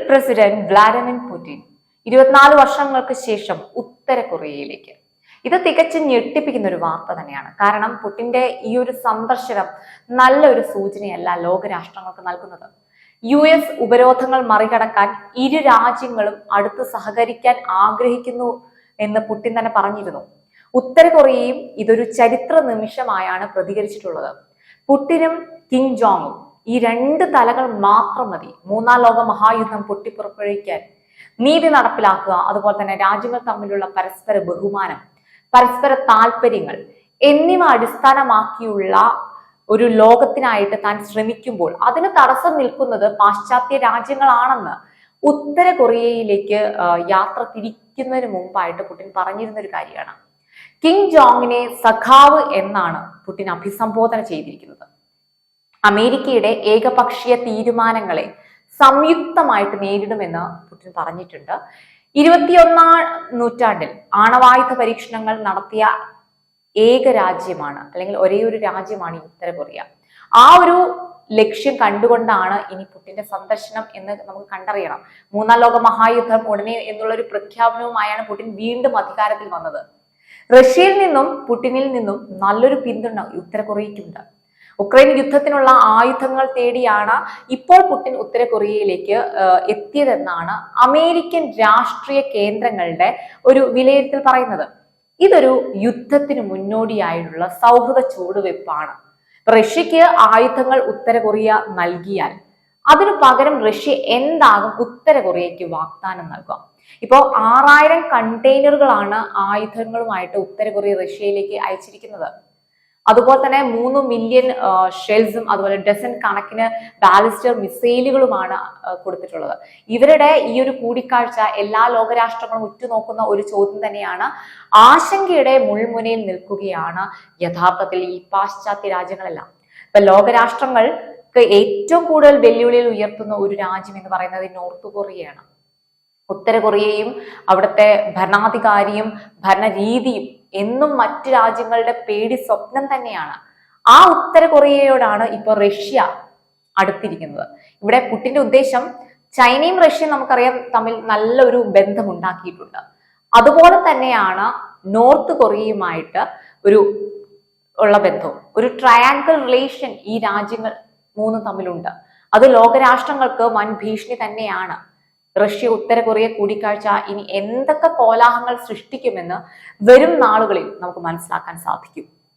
President Vladimir Putin 24 വർഷങ്ങൾക്ക് ശേഷം ഉത്തര കൊറിയയിലേക്ക്. ഇത് തികച്ചും ഞെട്ടിപ്പിക്കുന്ന ഒരു വാർത്ത തന്നെയാണ്. കാരണം പുടിന്റെ ഈ ഒരു സന്ദർശനം നല്ലൊരു സൂചനയല്ല ലോകരാഷ്ട്രങ്ങൾക്ക് നൽകുന്നത്. US ഉപരോധങ്ങൾ മറികടക്കാൻ ഇരു രാജ്യങ്ങളും അടുത്ത് സഹകരിക്കാൻ ആഗ്രഹിക്കുന്നു എന്ന് പുടിൻ തന്നെ പറഞ്ഞിരുന്നു. ഉത്തര കൊറിയയും ഇതൊരു ചരിത്ര നിമിഷമായാണ് പ്രതികരിച്ചിട്ടുള്ളത്. പുടിനും കിം ജോങ്ങും ഈ രണ്ട് തലകൾ മാത്രം മതി മൂന്നാം ലോക മഹായുദ്ധം പൊട്ടിപ്പുറപ്പെടുവിക്കാൻ. നീതി നടപ്പിലാക്കുക, അതുപോലെ തന്നെ രാജ്യങ്ങൾ തമ്മിലുള്ള പരസ്പര ബഹുമാനം, പരസ്പര താല്പര്യങ്ങൾ എന്നിവ അടിസ്ഥാനമാക്കിയുള്ള ഒരു ലോകത്തിനായിട്ട് താൻ ശ്രമിക്കുമ്പോൾ അതിന് തടസ്സം നിൽക്കുന്നത് പാശ്ചാത്യ രാജ്യങ്ങളാണെന്ന് ഉത്തര കൊറിയയിലേക്ക് യാത്ര തിരിക്കുന്നതിന് മുമ്പായിട്ട് പുടിൻ പറഞ്ഞിരുന്ന ഒരു കാര്യമാണ്. കിം ജോങ്ങിനെ സഖാവ് എന്നാണ് പുടിൻ അഭിസംബോധന ചെയ്തിരിക്കുന്നത്. അമേരിക്കയുടെ ഏകപക്ഷീയ തീരുമാനങ്ങളെ സംയുക്തമായിട്ട് നേരിടുമെന്ന് പുടിൻ പറഞ്ഞിട്ടുണ്ട്. 21ാം നൂറ്റാണ്ടിൽ ആണവായുധ പരീക്ഷണങ്ങൾ നടത്തിയ ഏക രാജ്യമാണ്, അല്ലെങ്കിൽ ഒരേ ഒരു രാജ്യമാണ് ഈ ഉത്തര കൊറിയ. ആ ഒരു ലക്ഷ്യം കണ്ടുകൊണ്ടാണ് ഇനി പുടിന്റെ സന്ദർശനം എന്ന് നമുക്ക് കണ്ടറിയണം. മൂന്നാം ലോക മഹായുദ്ധം ഉടനെ എന്നുള്ള ഒരു പ്രഖ്യാപനവുമായാണ് പുടിൻ വീണ്ടും അധികാരത്തിൽ വന്നത്. റഷ്യയിൽ നിന്നും പുടിനിൽ നിന്നും നല്ലൊരു പിന്തുണ ഉത്തര കൊറിയയ്ക്കുണ്ട്. ഉക്രൈൻ യുദ്ധത്തിനുള്ള ആയുധങ്ങൾ തേടിയാണ് ഇപ്പോൾ പുടിൻ ഉത്തര കൊറിയയിലേക്ക് എത്തിയതെന്നാണ് അമേരിക്കൻ രാഷ്ട്രീയ കേന്ദ്രങ്ങളുടെ ഒരു വിലയിരുത്തൽ പറയുന്നത്. ഇതൊരു യുദ്ധത്തിന് മുന്നോടിയായിട്ടുള്ള സൗഹൃദ ചുവടുവെപ്പാണ്. റഷ്യക്ക് ആയുധങ്ങൾ ഉത്തര കൊറിയ നൽകിയാൽ അതിനു പകരം റഷ്യ എന്താകും ഉത്തര കൊറിയയ്ക്ക് വാഗ്ദാനം നൽകുക? ഇപ്പോൾ 6000 കണ്ടെയ്നറുകളാണ് ആയുധങ്ങളുമായിട്ട് ഉത്തര കൊറിയ റഷ്യയിലേക്ക് അയച്ചിരിക്കുന്നത്. അതുപോലെ തന്നെ 3 മില്യൺ ഷെൽസും അതുപോലെ ഡസൻ കണക്കിന് ബാലിസ്റ്റർ മിസൈലുകളുമാണ് കൊടുത്തിട്ടുള്ളത്. ഇവരുടെ ഈ ഒരു കൂടിക്കാഴ്ച എല്ലാ ലോകരാഷ്ട്രങ്ങളും ഉറ്റുനോക്കുന്ന ഒരു ചോദ്യം തന്നെയാണ്. ആശങ്കയുടെ മുൾമുനയിൽ നിൽക്കുകയാണ് യഥാർത്ഥത്തിൽ ഈ പാശ്ചാത്യ രാജ്യങ്ങളെല്ലാം. ഇപ്പൊ ലോകരാഷ്ട്രങ്ങൾക്ക് ഏറ്റവും കൂടുതൽ വെല്ലുവിളികൾ ഉയർത്തുന്ന ഒരു രാജ്യം എന്ന് പറയുന്നത് നോർത്ത് കൊറിയയാണ്. ഉത്തര കൊറിയയും അവിടുത്തെ ഭരണാധികാരിയും ഭരണരീതിയും എന്നും മറ്റു രാജ്യങ്ങളുടെ പേടി സ്വപ്നം തന്നെയാണ്. ആ ഉത്തര കൊറിയയോടാണ് ഇപ്പൊ റഷ്യ അടുത്തിരിക്കുന്നത്. ഇവിടെ പുടിന്റെ ഉദ്ദേശം ചൈനയും റഷ്യയും നമുക്കറിയാം തമ്മിൽ നല്ലൊരു ബന്ധം ഉണ്ടാക്കിയിട്ടുണ്ട്. അതുപോലെ തന്നെയാണ് നോർത്ത് കൊറിയയുമായിട്ട് ഉള്ള ബന്ധവും. ഒരു ട്രയാങ്കിൾ റിലേഷൻ ഈ രാജ്യങ്ങൾ മൂന്നും തമ്മിലുണ്ട്. അത് ലോകരാഷ്ട്രങ്ങൾക്ക് വൻ ഭീഷണി തന്നെയാണ്. റഷ്യ ഉത്തര കൊറിയ കൂടിക്കാഴ്ച ഇനി എന്തൊക്കെ കോലാഹലങ്ങൾ സൃഷ്ടിക്കുമെന്ന് വരും നാളുകളിൽ നമുക്ക് മനസ്സിലാക്കാൻ സാധിക്കും.